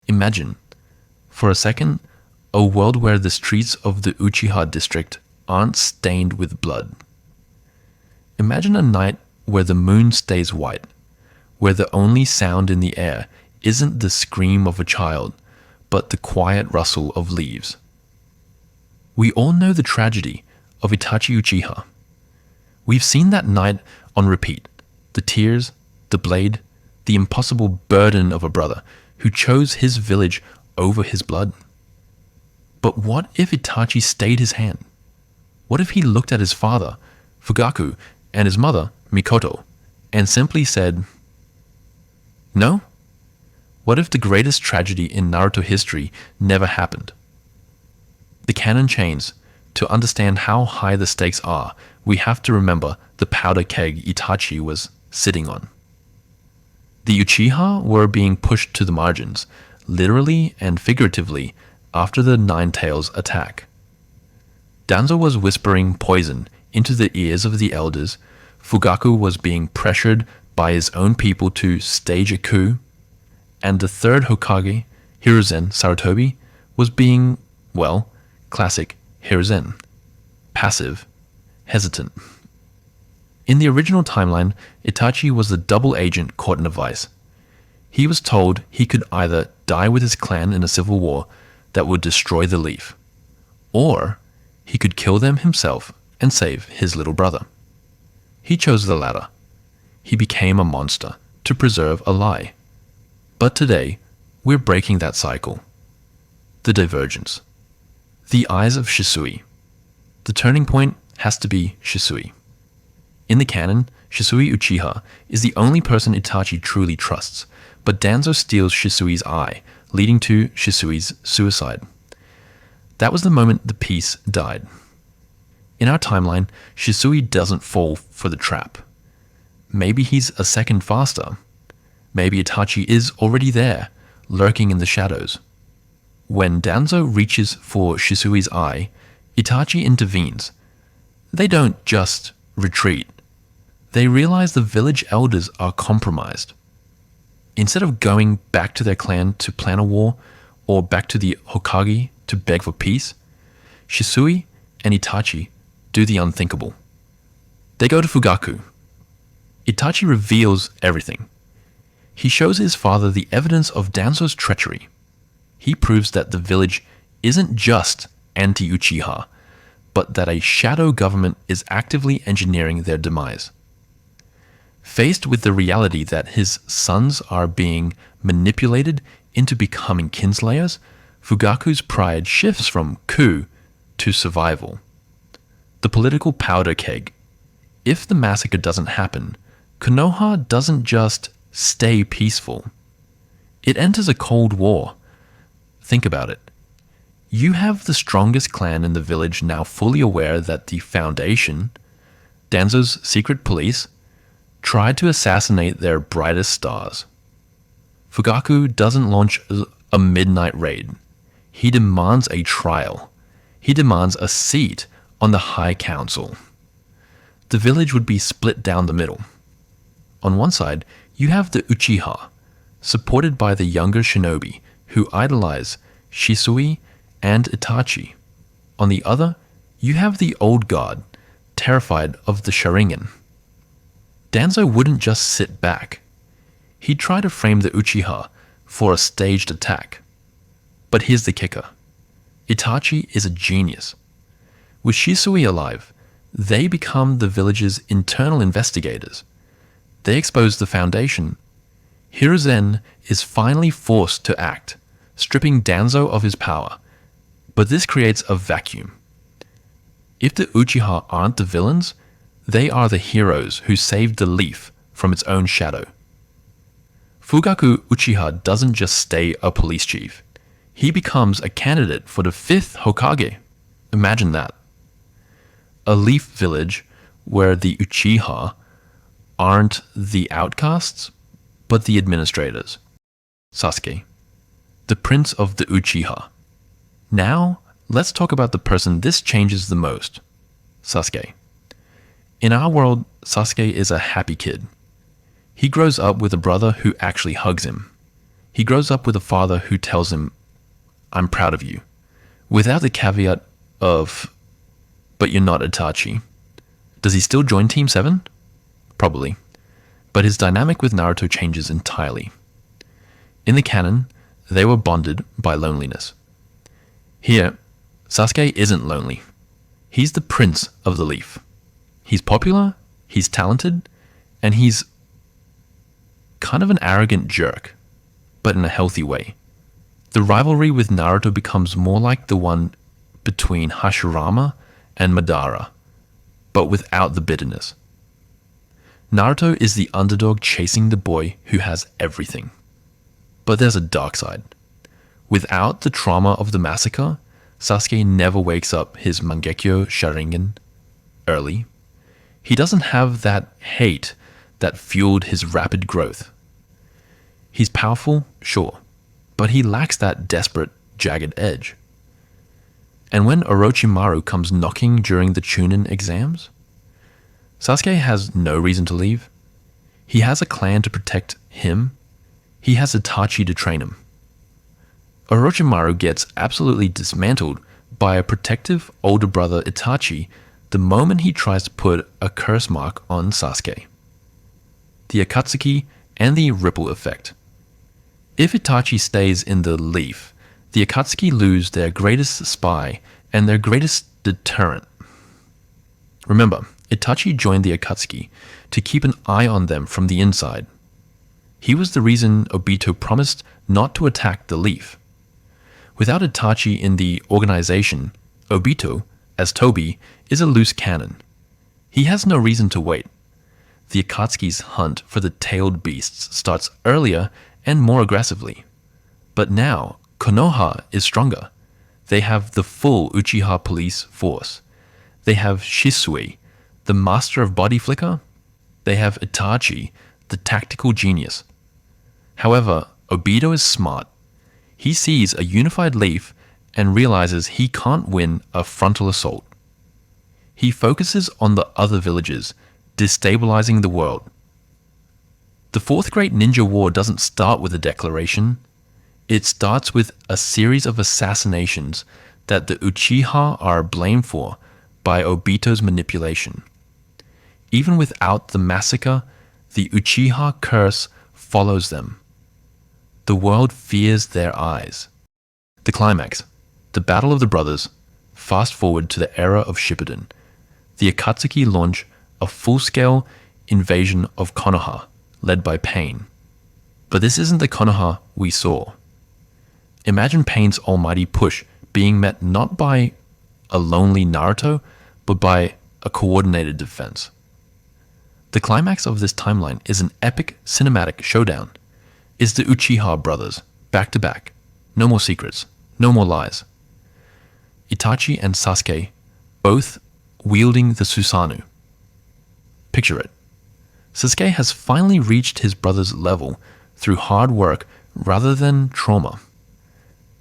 Imagine, for a second, a world where the streets of the Uchiha district aren't stained with blood. Imagine a night where the moon stays white, where the only sound in the air isn't the scream of a child, but the quiet rustle of leaves. We all know the tragedy of Itachi Uchiha. We've seen that night on repeat, the tears, the blade, the impossible burden of a brother who chose his village over his blood. But what if Itachi stayed his hand? What if he looked at his father, Fugaku, and his mother, Mikoto, and simply said, no? What if the greatest tragedy in Naruto history never happened? The canon chains. To understand how high the stakes are, we have to remember the powder keg Itachi was sitting on. The Uchiha were being pushed to the margins, literally and figuratively, after the Nine Tails attack. Danzo was whispering poison into the ears of the elders, Fugaku was being pressured by his own people to stage a coup, and the third Hokage, Hiruzen Sarutobi, was being, well, classic Hiruzen, passive, hesitant. In the original timeline, Itachi was the double agent caught in a vice. He was told he could either die with his clan in a civil war that would destroy the leaf, or he could kill them himself and save his little brother. He chose the latter. He became a monster to preserve a lie. But today, we're breaking that cycle. The divergence. The eyes of Shisui. The turning point has to be Shisui. In the canon, Shisui Uchiha is the only person Itachi truly trusts, but Danzo steals Shisui's eye, leading to Shisui's suicide. That was the moment the piece died. In our timeline, Shisui doesn't fall for the trap. Maybe he's a second faster. Maybe Itachi is already there, lurking in the shadows. When Danzo reaches for Shisui's eye, Itachi intervenes. They don't just retreat. They realize the village elders are compromised. Instead of going back to their clan to plan a war, or back to the Hokage to beg for peace, Shisui and Itachi do the unthinkable. They go to Fugaku. Itachi reveals everything. He shows his father the evidence of Danzo's treachery. He proves that the village isn't just anti-Uchiha, but that a shadow government is actively engineering their demise. Faced with the reality that his sons are being manipulated into becoming kinslayers, Fugaku's pride shifts from coup to survival. The political powder keg. If the massacre doesn't happen, Konoha doesn't just stay peaceful. It enters a cold war. Think about it. You have the strongest clan in the village now fully aware that the Foundation, Danzo's secret police, tried to assassinate their brightest stars. Fugaku doesn't launch a midnight raid. He demands a trial. He demands a seat on the High Council. The village would be split down the middle. On one side, you have the Uchiha, supported by the younger shinobi, who idolize Shisui and Itachi. On the other, you have the old guard, terrified of the Sharingan. Danzo wouldn't just sit back. He'd try to frame the Uchiha for a staged attack. But here's the kicker. Itachi is a genius. With Shisui alive, they become the village's internal investigators. They expose the Foundation. Hiruzen is finally forced to act, stripping Danzo of his power. But this creates a vacuum. If the Uchiha aren't the villains, they are the heroes who saved the leaf from its own shadow. Fugaku Uchiha doesn't just stay a police chief. He becomes a candidate for the Fifth Hokage. Imagine that. A leaf village where the Uchiha aren't the outcasts, but the administrators. Sasuke, the prince of the Uchiha. Now, let's talk about the person this changes the most. Sasuke. In our world, Sasuke is a happy kid. He grows up with a brother who actually hugs him. He grows up with a father who tells him, "I'm proud of you," without the caveat of, "But you're not Itachi." Does he still join Team 7? Probably. But his dynamic with Naruto changes entirely. In the canon, they were bonded by loneliness. Here, Sasuke isn't lonely. He's the prince of the leaf. He's popular, he's talented, and he's kind of an arrogant jerk, but in a healthy way. The rivalry with Naruto becomes more like the one between Hashirama and Madara, but without the bitterness. Naruto is the underdog chasing the boy who has everything. But there's a dark side. Without the trauma of the massacre, Sasuke never wakes up his Mangekyo Sharingan early. He doesn't have that hate that fueled his rapid growth. He's powerful, sure, but he lacks that desperate, jagged edge. And when Orochimaru comes knocking during the Chunin exams, Sasuke has no reason to leave. He has a clan to protect him. He has Itachi to train him. Orochimaru gets absolutely dismantled by a protective older brother Itachi the moment he tries to put a curse mark on Sasuke. The Akatsuki and the ripple effect. If Itachi stays in the leaf, the Akatsuki lose their greatest spy and their greatest deterrent. Remember, Itachi joined the Akatsuki to keep an eye on them from the inside. He was the reason Obito promised not to attack the leaf. Without Itachi in the organization, Obito, as Toby, is a loose cannon. He has no reason to wait. The Akatsuki's hunt for the tailed beasts starts earlier and more aggressively. But now, Konoha is stronger. They have the full Uchiha police force. They have Shisui, the master of body flicker. They have Itachi, the tactical genius. However, Obito is smart. He sees a unified leaf and realizes he can't win a frontal assault. He focuses on the other villages, destabilizing the world. The Fourth Great Ninja War doesn't start with a declaration. It starts with a series of assassinations that the Uchiha are blamed for by Obito's manipulation. Even without the massacre, the Uchiha curse follows them. The world fears their eyes. The climax, the Battle of the Brothers, fast forward to the era of Shippuden. The Akatsuki launch a full-scale invasion of Konoha, led by Pain. But this isn't the Konoha we saw. Imagine Pain's almighty push being met not by a lonely Naruto, but by a coordinated defense. The climax of this timeline is an epic cinematic showdown. It's the Uchiha brothers, back to back. No more secrets, no more lies. Itachi and Sasuke, both wielding the Susanoo. Picture it. Sasuke has finally reached his brother's level through hard work rather than trauma.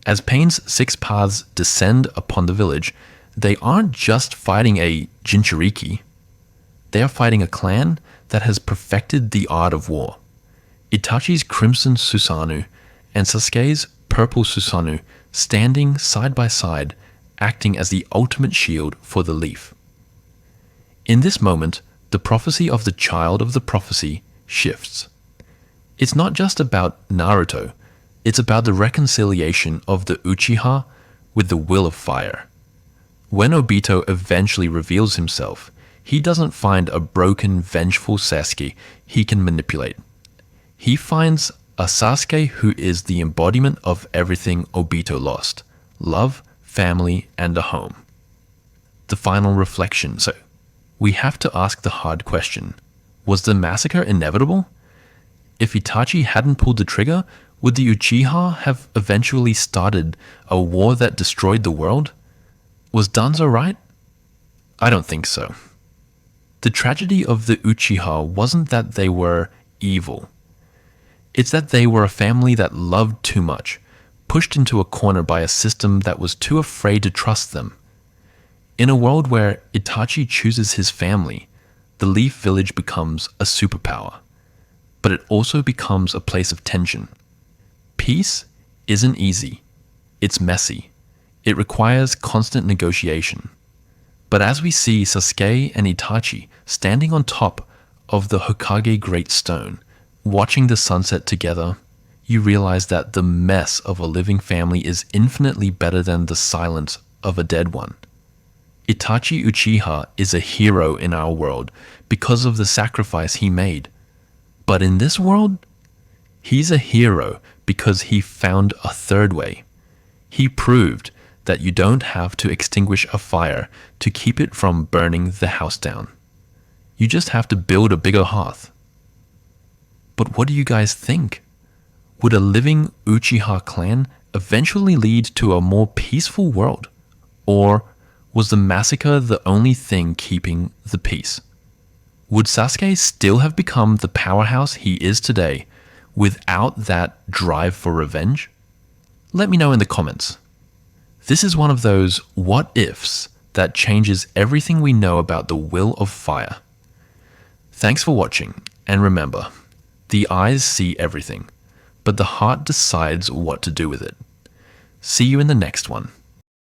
As Pain's 6 paths descend upon the village, they aren't just fighting a Jinchuriki. They are fighting a clan that has perfected the art of war. Itachi's Crimson Susanoo and Sasuke's Purple Susanoo standing side by side, acting as the ultimate shield for the leaf. In this moment, the prophecy of the child of the prophecy shifts. It's not just about Naruto, it's about the reconciliation of the Uchiha with the will of fire. When Obito eventually reveals himself, he doesn't find a broken, vengeful Sasuke he can manipulate. He finds a Sasuke who is the embodiment of everything Obito lost: love, family, and a home. The final reflection. So, we have to ask the hard question. Was the massacre inevitable? If Itachi hadn't pulled the trigger, would the Uchiha have eventually started a war that destroyed the world? Was Danzo right? I don't think so. The tragedy of the Uchiha wasn't that they were evil. It's that they were a family that loved too much, pushed into a corner by a system that was too afraid to trust them. In a world where Itachi chooses his family, the Leaf Village becomes a superpower. But it also becomes a place of tension. Peace isn't easy. It's messy. It requires constant negotiation. But as we see Sasuke and Itachi standing on top of the Hokage Great Stone, watching the sunset together, you realize that the mess of a living family is infinitely better than the silence of a dead one. Itachi Uchiha is a hero in our world because of the sacrifice he made. But in this world, he's a hero because he found a third way. He proved that you don't have to extinguish a fire to keep it from burning the house down. You just have to build a bigger hearth. But what do you guys think? Would a living Uchiha clan eventually lead to a more peaceful world? Or was the massacre the only thing keeping the peace? Would Sasuke still have become the powerhouse he is today without that drive for revenge? Let me know in the comments. This is one of those what ifs that changes everything we know about the will of fire. Thanks for watching, and remember, the eyes see everything, but the heart decides what to do with it. See you in the next one.